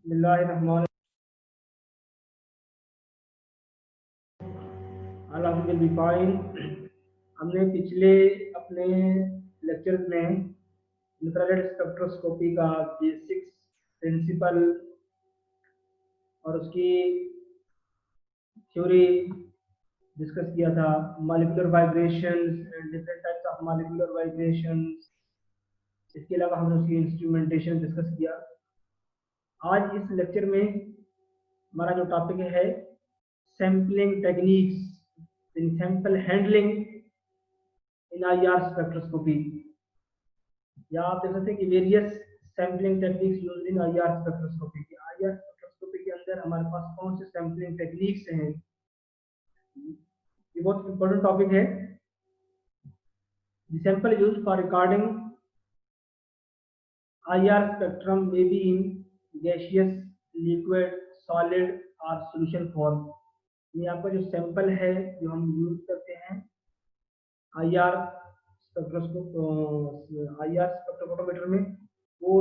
बिस्मिल्लाहिर्रहमानिर्रहीम। अल्लाह will be fine. हमने पिछले अपने लेक्चर में इंफ्रारेड स्पेक्ट्रोस्कोपी का बेसिक्स प्रिंसिपल और उसकी थ्योरी डिस्कस किया था। Molecular vibrations and different types of molecular vibrations. इसके अलावा हमने उसकी इंस्ट्रूमेंटेशन डिस्कस किया। आज इस लेक्चर में हमारा जो टॉपिक है sampling techniques in sample handling in IR spectroscopy, या आप देख सकते हैं कि various sampling techniques used in IR spectroscopy. IR spectroscopy के अंदर हमारे पास कौन से सैम्पलिंग टेक्निक्स हैं, ये बहुत इंपॉर्टेंट टॉपिक है। The sample used for recording IR spectrum may be in gaseous, liquid, solid or solution form। ये आपका जो सैंपल है जो हम यूज करते हैं आईआर स्पेक्ट्रोफोटोमीटर में, वो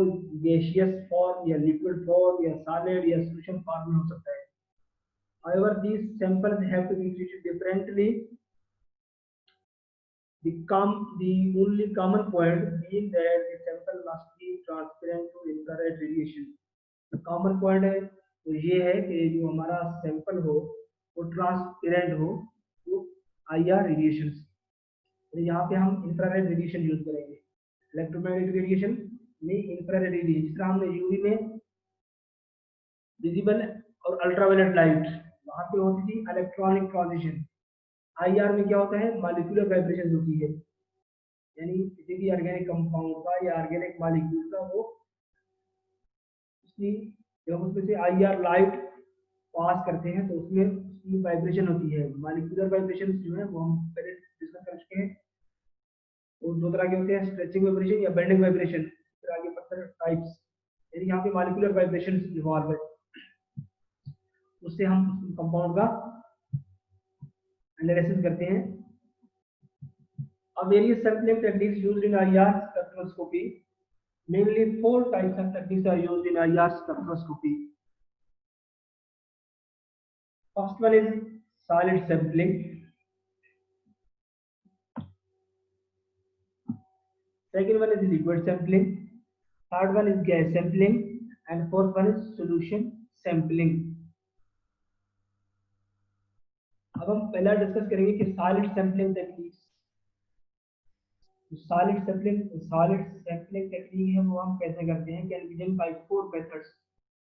गैसियस फॉर्म या लिक्विड फॉर्म या सॉलिड या सॉल्यूशन फॉर्म में हो सकता है। However, these samples have to be treated differently. The only common point being that the sample must be transparent to infrared radiation। तो कॉमन पॉइंट है तो ये है कि जो हमारा सैंपल हो वो ट्रांसपेरेंट हो तो आईआर रेडिएशन। तो यहाँ पे हम इंफ्रारेड रेडिएशन यूज करेंगे। इलेक्ट्रोमैग्नेटिक रेडिएशन में इंफ्रारेड रेडिएशन, जिस तरह हमने यूवी में विजिबल और अल्ट्रावायलेट लाइट वहां पे होती थी इलेक्ट्रॉनिक ट्रांजिशन, आईआर में क्या होता है मॉलिक्यूलर वाइब्रेशन होती है, यानी किसी भी ऑर्गेनिक कंपाउंड का या ऑर्गेनिक मॉलिक्यूल का वो उसकी जब उसमें से आईआर लाइट पास करते हैं तो उसमें उसकी वाइब्रेशन होती है। मॉलिक्यूलर वाइब्रेशन जो है वो हम पहले डिस्कस कर चुके हैं। वो दो तरह के होते हैं, स्ट्रेचिंग वाइब्रेशन या बेंडिंग वाइब्रेशन। इस तरह के फर्दर टाइप्स, यानी यहाँ पे मॉलिक्यूलर वाइब्रेशन इन्वॉल्व है, उससे हम कंपाउंड का एनालिसिस करते हैं। अब various sampling techniques used in IR spectroscopy. Mainly 4 types of techniques are used in IR spectroscopy. First one is solid sampling. Second one is liquid sampling. Third one is gas sampling, and fourth one is solution sampling. अब हम पहला discuss करेंगे कि solid sampling techniques. Solid sampling technique है वो हम कैसे करते हैं, can be done by 4 methods.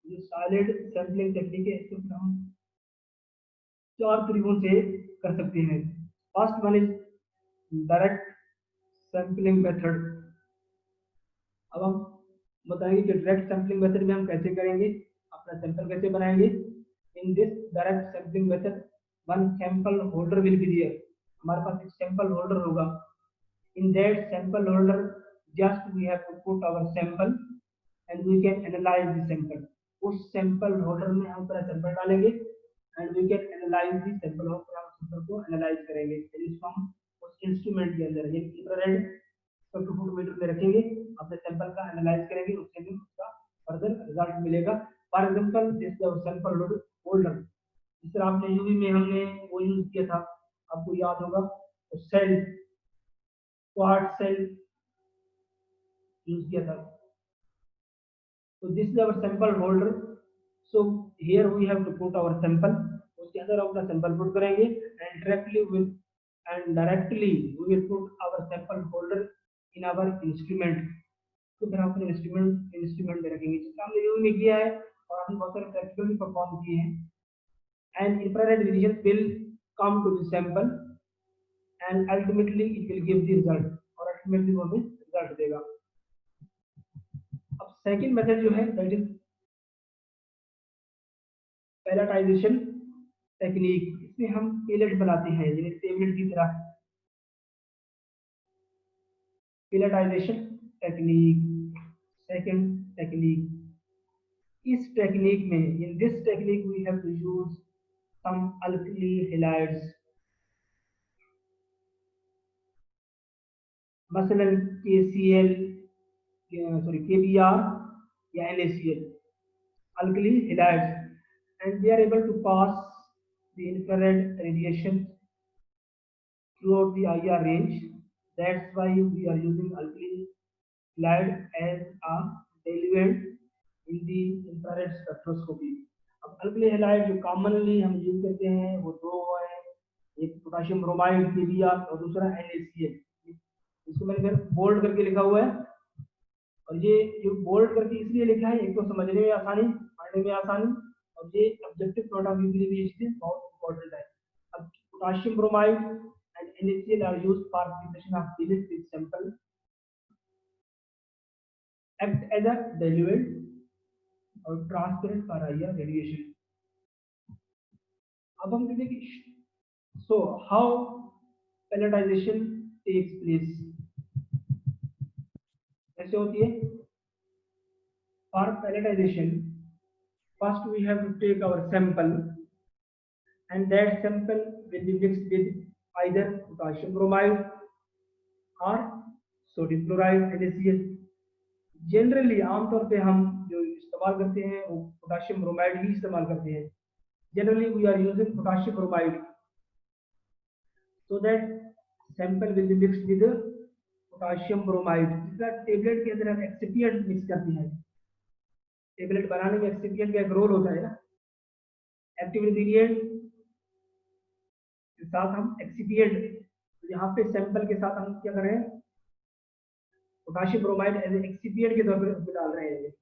जो सॉलिड सैंपलिंग टेक्निक है इसको हम 4 तरीकों से कर सकते हैं। First one is direct sampling method. अब हम बताएंगे कि डायरेक्ट सैंपलिंग मेथड में हम कैसे करेंगे, अपना सैंपल कैसे बनाएंगे। In this direct sampling method one sample holder will be there. हमारे पास एक सैंपल होल्डर होगा। In that sample holder just we have to put our sample and we can analyse the sample. उस sample holder में हम पूरा sample डालेंगे and we can analyse the sample holder, हम सैंपल को एनालाइज करेंगे। इसको हम उस इंस्ट्रूमेंट के अंदर ये इंफ्रारेड स्पेक्ट्रोफोटोमीटर में रखेंगे, अपने सैंपल का एनालाइज करेंगे, उससे भी उसका फर्दर रिजल्ट मिलेगा। For example this sample holder, जिस तरह आपने यूवी में हमने वो यूज किया था, आपको याद होगा तो सेल क्वार्ट्ज सेल यूज किया था। तो this is our sample holder. So here we have to put our sample, उसके अंदर अपना सैंपल पुट करेंगे and directly we will put our sample holder in our instrument. तो फिर हम अपने इंस्ट्रूमेंट में रखेंगे, जिसका हमने यूवी में किया है और हमने बहुत सारे प्रैक्टिकल भी परफॉर्म किए हैं। And infrared radiation will come to the sample and ultimately it will give the result, और अल्टीमेटली वो हमें रिजल्ट देगा। अब सेकंड मेथड जो है दैट इज पैलेटाइजेशन टेक्निक। इसमें हम पेलेट बनाते हैं, जैसे टेबलेट की तरह। Pelletisation technique second technique. इस टेक्निक में in this technique we have to use some alkali halides, मसलन KCl, सॉरी KBr या NaCl। alkali halides, and they are able to pass the infrared radiation throughout the IR range. That's why we are using alkali halide as a diluent in the infrared spectroscopy. अब alkali halide जो commonly हम use करते हैं वो दो है, एक potassium bromide PBr और दूसरा NaCl। इसको मैंने फिर बोल्ड करके लिखा हुआ है, और ये जो बोल्ड करके इसलिए लिखा है, एक तो समझने में आसानी, पढ़ने में आसानी, और ये ऑब्जेक्टिव पॉइंट ऑफ व्यू के लिए भी इसलिए बहुत इंपॉर्टेंट है। अब potassium bromide and NaCl are used for preparation of finish with sample, act as a diluent और ट्रांसपेरेंट फॉर IR रेडिएशन। अब हम कहते हैं कि so how pelletisation takes place, कैसे होती है? For pelletisation first we have to take our sample, and that sample will be mixed with either potassium bromide or sodium chloride NaCl। Generally आमतौर पे हम जो इस्तेमाल करते हैं वो पोटेशियम ब्रोमाइड ही इस्तेमाल करते हैं। Generally we are using potassium bromide so that sample will be mixed with potassium bromide. जिसका टेबलेट के अंदर हम एक्सिपिएंट मिक्स करते हैं, टेबलेट बनाने में एक्सिपिएंट का एक रोल होता है ना, एक्टिव इंग्रेडिएंट के साथ हम एक्सिपिएंट, तो यहाँ पे सैंपल के साथ हम क्या कर रहे हैं, पोटेशियम ब्रोमाइड एज एक्सिपिएंट के तौर पर डाल रहे हैं,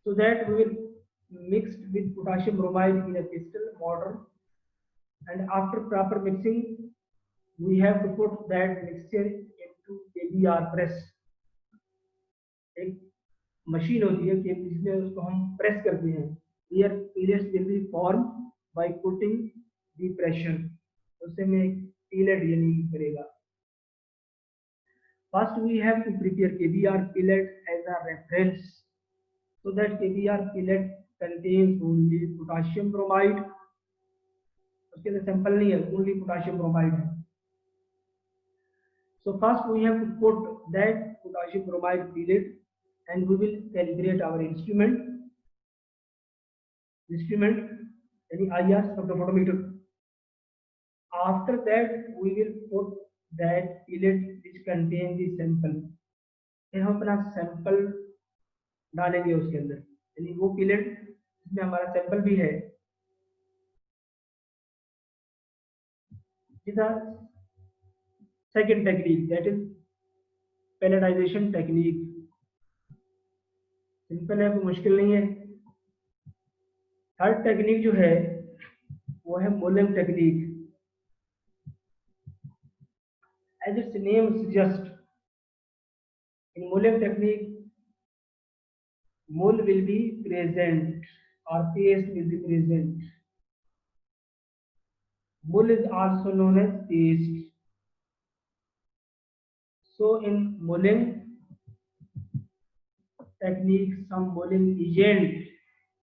so that we will mixed with potassium bromide in a pestle mortar, and after proper mixing we have to put that mixture into KBR press। एक मशीन होती है कि जिसमें उसको हम प्रेस करते हैं, here pellets will be formed by putting the pressure, उससे में pellet यानी करेगा। First we have to prepare KBR pellet as a reference, so that KBR pellet contains only potassium bromide, उसके अंदर सैंपल नहीं है, only potassium bromide है। So first we have to put that potassium bromide pellet, and we will calibrate our instrument यानी IR spectrophotometer। After that we will put that pellet which contain the sample, फिर हम अपना sample डालेंगे उसके अंदर, यानी वो pellet जिसमें हमारा सैंपल भी है। Second technique that is pelletisation technique. Simple है, कोई मुश्किल नहीं है। थर्ड टेक्निक जो है वो है mulling technique. As its name suggest, in mulling technique mull will be present और paste will be present. Mull is also known as paste. So in molding technique, some molding agent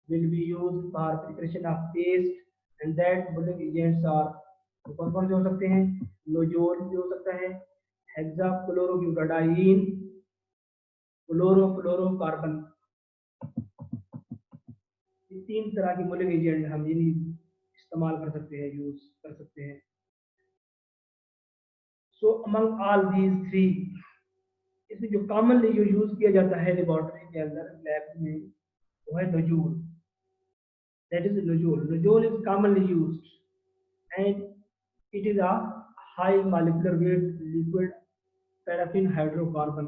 will be used for preparation of paste, and that molding agents are कौन कौन से हो सकते हैं? नोजोल भी हो सकता है, हेक्साक्लोरोब्यूटाडाइन, फ्लोरोफ्लोरोकार्बन, ये तीन तरह के मोल्डिंग एजेंट हम इस्तेमाल कर सकते हैं, यूज कर सकते हैं। सो अमंग ऑल दीज थ्री, इसमें जो कॉमनली जो यूज किया जाता है लेबोरेटरी के अंदर, लैब में, वो है Nujol. That is Nujol. Nujol is commonly used and it is a high molecular weight liquid paraffin hydrocarbon,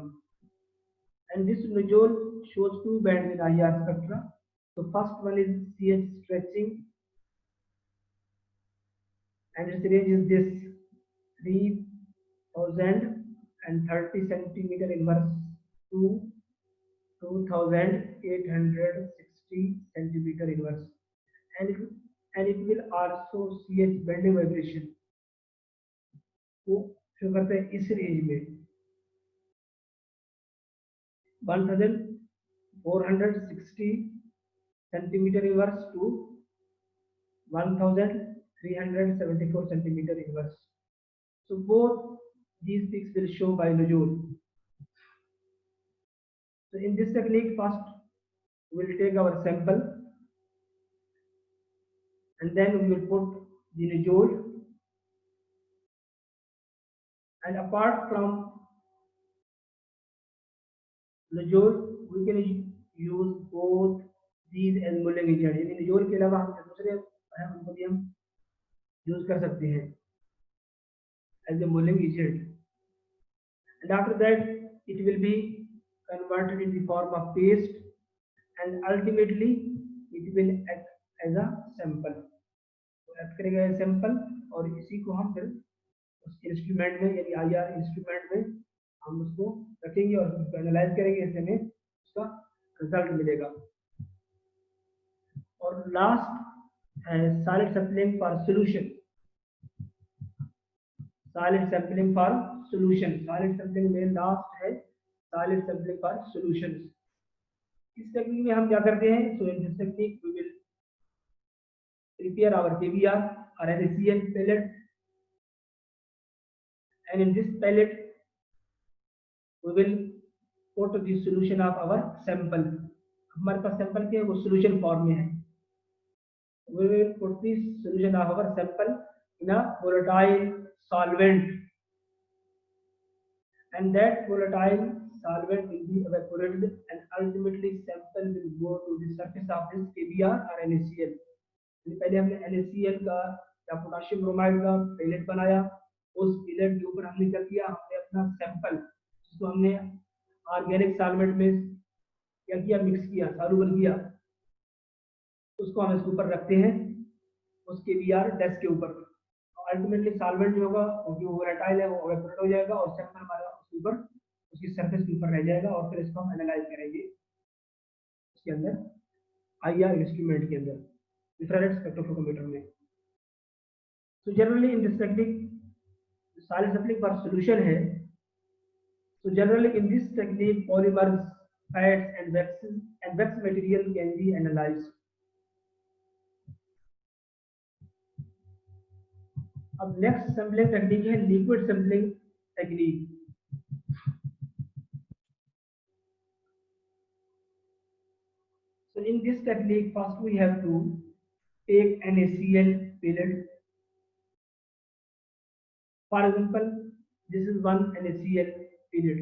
and this nodule shows two bands in IR spectra. So first one is CH stretching, and its range is this 3030 centimeter inverse to 2860 centimeter inverse, and it will also CH bending vibration को show करते हैं इस range में 1460 centimeter inverse to 1374 centimeter inverse. So both these peaks will show by nodule. So in this technique, first we will take our sample and then we will put the Nijol, and apart from Nijol we can use both these as mulling agent, यानी Nijol के अलावा हम दूसरे उनको भी हम use कर सकते हैं as a mulling agent, and after that it will be converted in the form of paste and ultimately it will act as a sample, तो एक्ट करेगा एज सैंपल, और इसी को हम फिर उस इंस्ट्रूमेंट में यानी आईआर इंस्ट्रूमेंट में हम उसको रखेंगे और उसको एनालाइज करेंगे, इससे हमें उसका रिजल्ट मिलेगा। और लास्ट है solid sampling for solution, solid sampling for solution, solid sampling में लास्ट है सॉलिड सैंपलिंग फॉर सॉल्यूशंस। इस टेक्निक में हम क्या करते हैं, so in this technique we will prepare our KBr or NaCl pellet, and in this pellet we will put the solution of our sample, हमारे पास sample के वो solution form में है, we will put the solution of our sample in a volatile solvent, and that volatile solvent will be evaporated and ultimately sample will go to the surface of this KBr or NaCl। पहले हमने NaCl का या potassium bromide का pellet बनाया, उस pellet के ऊपर हमने क्या किया, हमने अपना सैंपल जिसको हमने ऑर्गेनिक सॉल्वेंट में क्या किया, मिक्स किया, सॉल्युबल किया, उसको हम इसके ऊपर रखते हैं उस KBr डेस्क के ऊपर। अल्टीमेटली सॉल्वेंट जो होगा क्योंकि वो वोलेटाइल है वो एवेपोरेट हो जाएगा और सैंपल हमारा उसके ऊपर उसकी सरफेस के ऊपर रह जाएगा, और फिर इसको हम एनालाइज करेंगे उसके अंदर आईआर इंस्ट्रूमेंट के अंदर इंफ्रारेड स्पेक्ट्रोफोटोमीटर में। तो generally in this technique solid sampling for solution है, so generally in this technique polymers, fats and wax material can be analyzed। अब नेक्स्ट सैंपलिंग टेक्निक है liquid sampling technique. So in this technique first we have to take NaCl pellet, for example this is one NaCl pellet,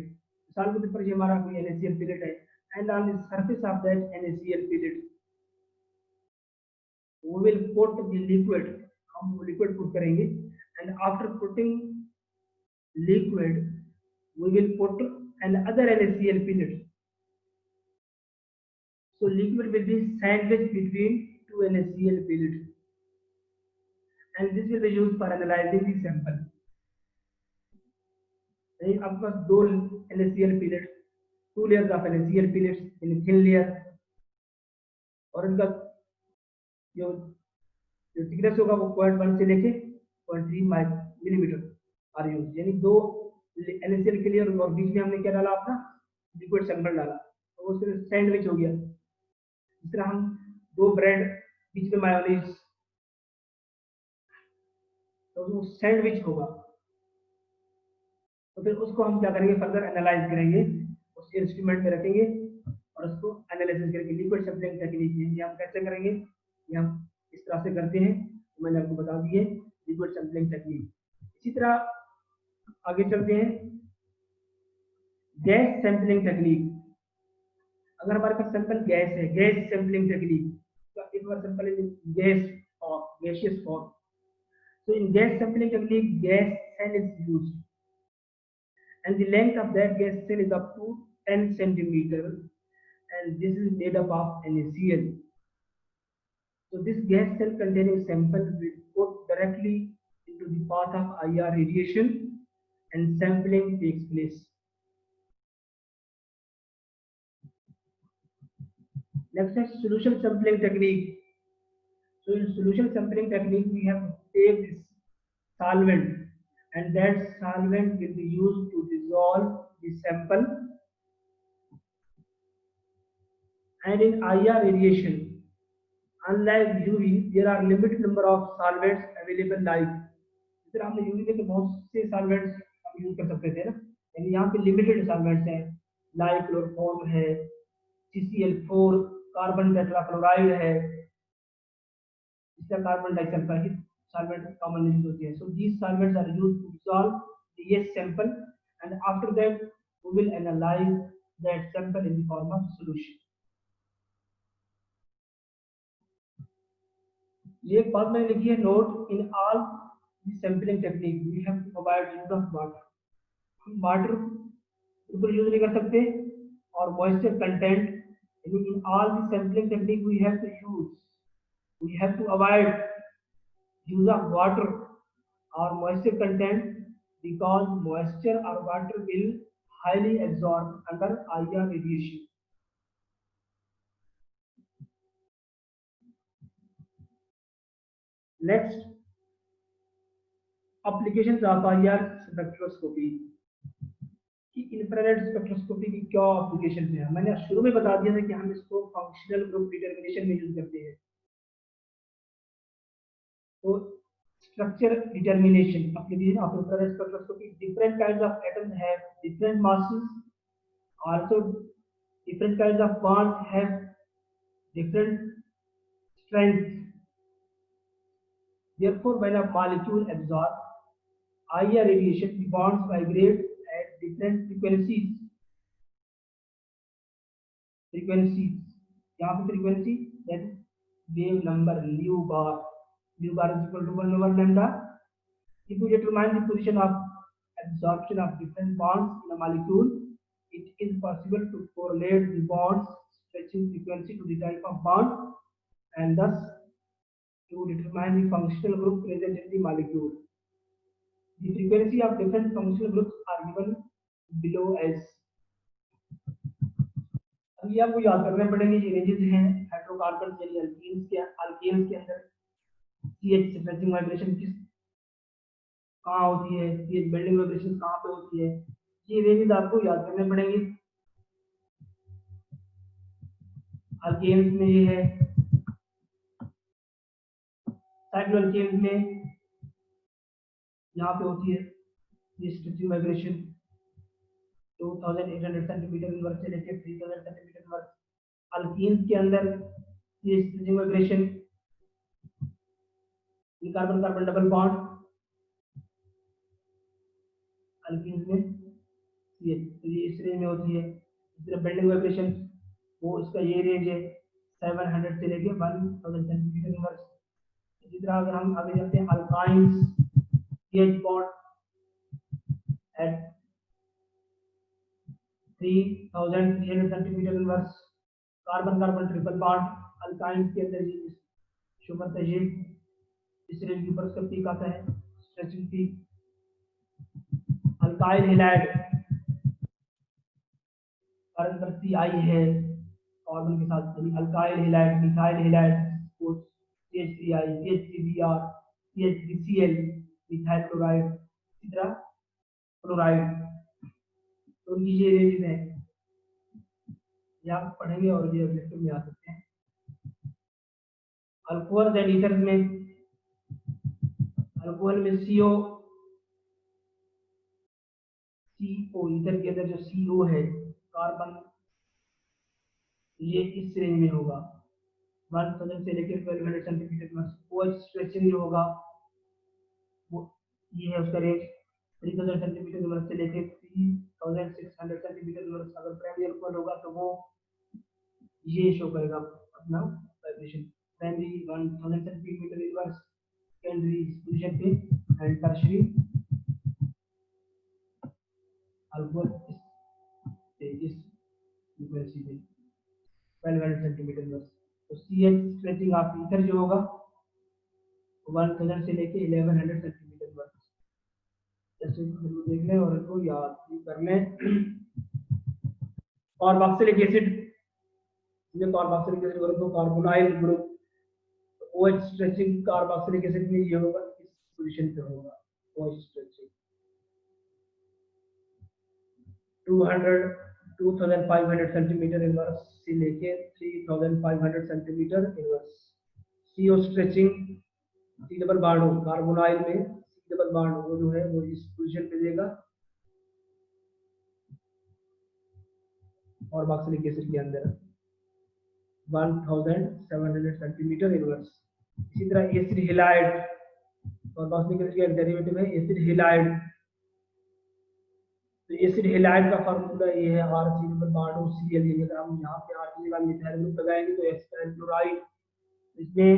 मिसाल के तौर पर ये हमारा कोई NaCl pellet है, and on the surface of that NaCl pellet we will put the liquid, हम liquid put करेंगे, and after putting liquid we will put another NaCl pellet, so liquid will be sandwiched between two NaCl pellets and this will be used for analyzing the sample। आपके पास दो NaCl pellets, two layers of NaCl pellets in a thin layer, और इनका जो thickness होगा वो 0.1 से लेके 0.3 millimetre are use, यानी दो NaCl के लिए और बीच में हमने क्या डाला, अपना लिक्विड सैंपल डाला, तो वो सिर्फ सैंडविच हो गया। इस तरह हम दो ब्रेड बीच में मायोनीज, तो वो सैंडविच होगा, तो फिर उसको हम क्या करेंगे, फर्दर एनालाइज करेंगे, उस इंस्ट्रूमेंट में रखेंगे और उसको एनालिसिस करेंगे। लिक्विड सैंपलिंग टेक्निक है, ये हम कैसे करेंगे, ये हम इस तरह से करते हैं, तो मैंने आपको बता दी है लिक्विड सैंपलिंग टेक्निक। इसी तरह आगे चलते हैं गैस सैंपलिंग टेक्निक। अगर हमारे पास सैंपल गैस है, गैस सैंपलिंग टेक्निक, तो एक बार सैंपल इन गैस और gaseous form, so in gas sampling technique gas cell is used and the length of that gas cell is up to 10 centimeter and this is made up of NaCl, so this gas cell containing sample will put directly into the path of IR radiation and sampling takes place। next is solution sampling technique। so in solution sampling technique we have to take this solvent and that solvent will be used to dissolve the sample, and in IR radiation unlike UV there are limited number of solvents available, like इधर हमने UV में तो बहुत से solvents हम use कर सकते थे ना, यानी यहाँ पे लिमिटेड solvents हैं, लाइक क्लोरोफॉर्म है, CCl4 कार्बन टेट्राक्लोराइड है, इसका carbon disulphide solvent commonly used होती है. So these solvents are used to dissolve the yes sample, and after that we will analyze that sample in the form of solution. ये एक बात मैंने लिखी है note, in all sampling technique we have to avoid use of water. हम water बिल्कुल use नहीं कर सकते, और मॉइस्चर कंटेंट, यानी in all the sampling technique we have to avoid use of water or moisture content, because moisture or water will highly absorb under IR radiation. Next, applications of IR spectroscopy. कि infrared spectroscopy की क्या application है. मैंने शुरू में बता दिया था कि हम इसको फंक्शनल ग्रुप डिटरमिनेशन में यूज करते हैं. तो structure determination application of infrared spectroscopy. Different kinds of atoms have different masses, also different kinds of bonds have different strength. Therefore, when a molecule absorbs IR radiation, the bonds vibrate at different frequencies. यहाँ पे frequency, then wave number nu bar. Nu bar is equal to 1 over lambda. If we determine the position of absorption of different bonds in a molecule, it is possible to correlate the bonds stretching frequency to the type of bond, and thus to determine the functional group present in the molecule. The frequency of different functional groups are given below as. अभी आपको याद करने पड़ेंगे ये ranges हैं hydrocarbon यानी alkanes के अंदर CH स्ट्रेचिंग वाइब्रेशन किस कहाँ होती है, CH बेंडिंग वाइब्रेशन कहाँ पे होती है, ये रेंजेस आपको याद करने पड़ेंगे. अल्केन्स में ये है, साइक्लोअल्केन्स में यहाँ पे होती है ये स्ट्रेचिंग वाइब्रेशन 2800 सेंटीमीटर इनवर्स से लेकर 3000 सेंटीमीटर इनवर्स. अल्कीन्स के अंदर ये स्ट्रेचिंग वाइब्रेशन, ये carbon carbon double bond alkenes में ये इस रेंज में होती है. इस तरह बेंडिंग वाइब्रेशन वो इसका ये रेंज है 700 से लेकर 1000 सेंटीमीटर इनवर्स. इसी तरह अगर हम आगे चलते हैं alkynes, CH bond at 3300 centimetre inverse. Carbon carbon triple bond alkynes के अंदर ये शुगर तजीब इस रेंज के ऊपर उसका पीक आता है, stretching peak. Alkyl halide carbon पर CI है कार्बन के साथ, यानी alkyl halide, methyl halide, CH3I, CH3Br, CH3Cl, methyl chloride, इसी तरह क्लोराइड. तो उनकी ये रेंज है, ये आप पढ़ेंगे और ये ऑब्जेक्टिव में आ सकते हैं. अल्कोहल एंड ईथर में, अल्कोहल में CO ईथर के अंदर जो CO है कार्बन, ये इस रेंज में होगा 1000 से लेकर 1200 सेंटीमीटर में. OH स्ट्रेचिंग जो होगा वो ये है उसका रेंज 3000 सेंटीमीटर में से लेकर 3600 सेंटीमीटर में. अगर प्राइमरी अल्कोहल होगा तो वो ये शो करेगा अपना vibration, primary 1000 centimetre inverse, secondary position पे, एंड टर्शियरी अल्कोहल इस फ्रीक्वेंसी पे 1200 सेंटीमीटर इनवर्स. तो CH स्ट्रेचिंग ऑफ ईथर जो होगा 1000 से लेके 1100 सेंटीमीटर इनवर्स. जैसे देख लें और इनको याद भी कर लें. कार्बोक्सिलिक एसिड, ये कार्बोक्सिलिक एसिड ग्रुप को carbonyl group, OH stretching carboxylic acid में ये होगा इस पोजीशन पे होगा. OH स्ट्रेचिंग 2500 सेंटीमीटर इनवर्स से लेके 3500 centimetre inverse. CO stretching C double bond हो कार्बोनाइल में, C डबल बॉन्ड वो जो है वो इस पोजीशन पे देगा कार्बोक्सिलिक एसिड के अंदर. 1700 सेंटीमीटर इनवर्स। इसी तरह एसिड हेलाइड कार्बोक्सिलिक एसिड का डेरिवेटिव है एसिड हेलाइड। तो एसिड हेलाइड का फार्मूला ये है RC≡CL। अगर हम यहाँ पे R की जगह मिथाइल ग्रुप लगाएंगे तो एसिटाइल क्लोराइड। इसमें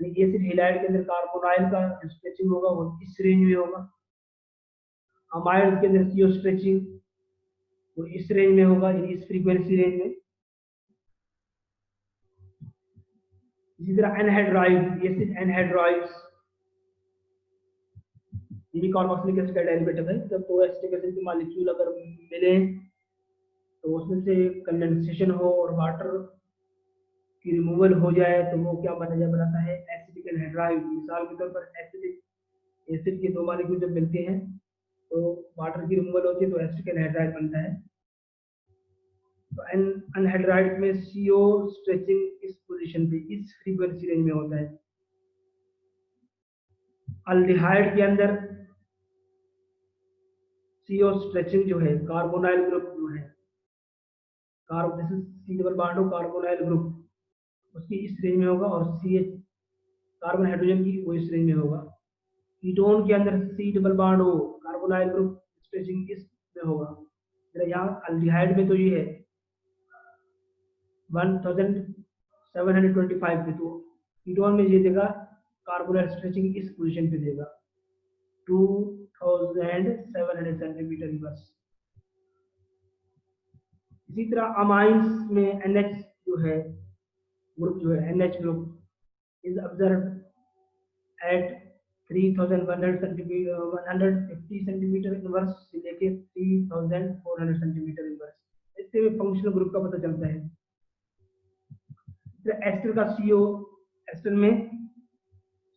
एसिड हेलाइड के अंदर कार्बोनाइल का स्ट्रेचिंग होगा वो इस रेंज में होगा। अमाइड के अंदर CO स्ट्रेचिंग वो इस रेंज में होगा, इस फ्रीक्वेंसी रेंज में। इसी तरह एनहाइड्राइड एसिड एनहाइड्राइड्स ये भी कार्बोक्सिलिक एसिड का डेरिवेटिव है। जब दो एसिटिक एसिड के मॉलिक्यूल अगर मिले तो उसमें से कंडेंसेशन हो और वाटर की रिमूवल हो जाए तो वो क्या बनाता है एसिटिक एनहाइड्राइड। मिसाल के तौर पर एसिटिक एसिड के दो मॉलिक्यूल जब मिलते हैं तो वाटर की रिमूवल होती है तो एसिटिक एनहाइड्राइड बनता है। तो एनहाइड्राइड में CO स्ट्रेचिंग इस पोजीशन पे इस फ्रीक्वेंसी रेंज में होता है। अल्डिहाइड के अंदर CO स्ट्रेचिंग जो है कार्बोनाइल ग्रुप जो है C डबल बॉन्ड हो कार्बोनाइल ग्रुप उसकी इस रेंज में होगा और CH कार्बन हाइड्रोजन की वो इस रेंज में होगा। कीटोन के अंदर C डबल बॉन्ड हो कार्बोनाइल ग्रुप स्ट्रेचिंग इस में होगा। यहाँ अल्डिहाइड में तो ये है 1725 पे, तो कीटोन में ये देगा कार्बोनाइल स्ट्रेचिंग इस पोजीशन पे देगा 2700 सेंटीमीटर इनवर्स। इसी तरह अमाइंस में NH जो है ग्रुप जो है NH group is observe eight 3100 centimetre 150 centimetre inverse से लेके 3400 सेंटीमीटर इनवर्स। इससे फंक्शनल ग्रुप का पता चलता है। एस्टर का CO एस्टर में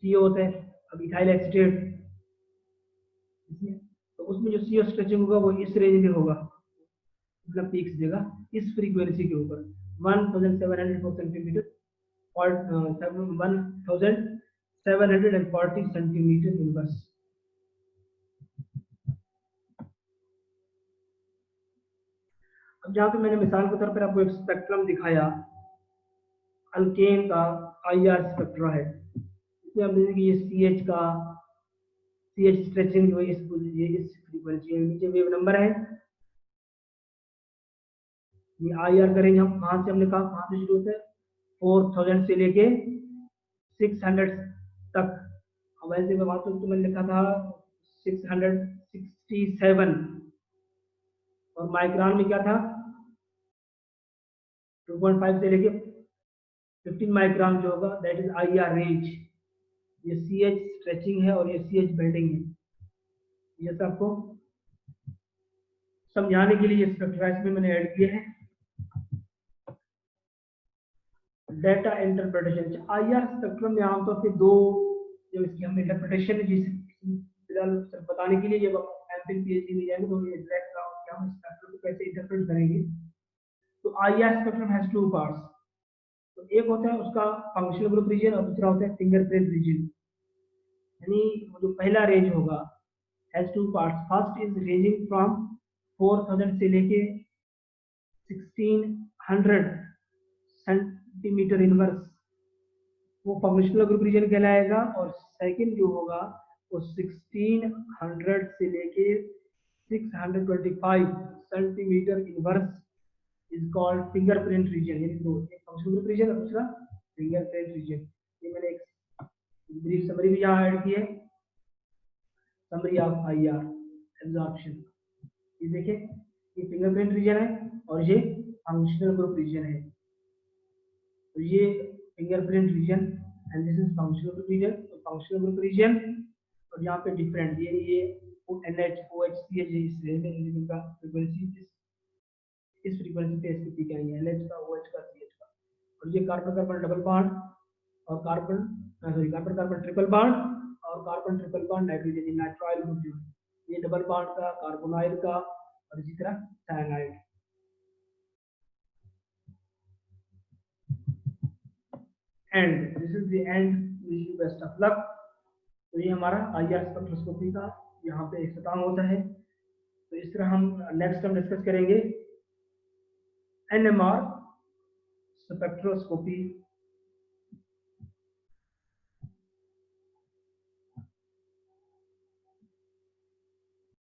CO होता है अब इथाइल एसीटेट तो उसमें जो CO स्ट्रेचिंग होगा वो इस रेंज में होगा, मतलब पीक्स देगा इस फ्रीक्वेंसी के ऊपर 1704 सेंटीमीटर और 1740 सेंटीमीटर इनवर्स। अब जहाँ पे मैंने मिसाल के तौर पर आपको एक स्पेक्ट्रम दिखाया अल्केन का IR स्पेक्ट्रा है। इसमें आप देखेंगे ये CH का CH स्ट्रेचिंग जो है इस फ्रीक्वेंसी नीचे वेव नंबर है। ये IR करेंगे हम कहाँ से, हमने कहा कहाँ से शुरू होता है 4000 से लेके 600 तक। अब ऐसे वहां तो मैंने लिखा था 667 और माइक्रोन में क्या था 2.5 से लेके 15 माइक्रोन जो होगा दैट इज IR रेंज। ये CH स्ट्रेचिंग है और ये CH बेंडिंग है। ये सब आपको समझाने के लिए ये स्पेक्ट्रा में मैंने ऐड किए हैं। डेटा इंटरप्रिटेशन IR स्पेक्ट्रम में आमतौर पे दो जो इसकी हम इंटरप्रिटेशन फिलहाल बताने के लिए जब एमफिल PhD में जाएंगे तो ये डायरेक्ट हम स्पेक्ट्रम को कैसे इंटरप्रेट करेंगे। तो IR spectrum has two parts. तो एक होता है उसका फंक्शनल ग्रुप रीजन और दूसरा होता है फिंगरप्रिंट रीजन। यानी जो पहला रेंज होगा has two parts. First is ranging from 4000 से लेके 1600 सेंटीमीटर इनवर्स वो फंक्शनल ग्रुप रीजन कहलाएगा। और सेकंड जो होगा वो 1600 से लेके 625 centimetre inverse is called fingerprint region. यानी दो, एक फंक्शनल ग्रुप रीजन और दूसरा फिंगरप्रिंट रीजन। ये मैंने एक ब्रीफ समरी भी यहाँ ऐड की है, समरी ऑफ IR एब्जॉर्प्शन। ये देखिए ये फिंगरप्रिंट रीजन है और ये फंक्शनल ग्रुप रीजन है। तो ये fingerprint region and this is functional group region. तो फंक्शनल ग्रुप रीजन और यहाँ पे डिफरेंट ये NH OH CH इस रेंज में इनका फ्रीक्वेंसी इस फ्रीक्वेंसी पे इसकी पीक आएंगे NH का OH का CH का। और ये कार्बन कार्बन डबल बॉन्ड और कार्बन कार्बन ट्रिपल बॉन्ड और carbon triple bond nitrogen nitrile group ये डबल बॉन्ड का कार्बोनाइल का और इसी तरह cyanide. And this is the end, wish you best of luck. तो ये हमारा IR स्पेक्ट्रोस्कोपी का यहाँ पे इख्तिताम होता है। तो इस तरह हम नेक्स्ट हम डिस्कस करेंगे NMR स्पेक्ट्रोस्कोपी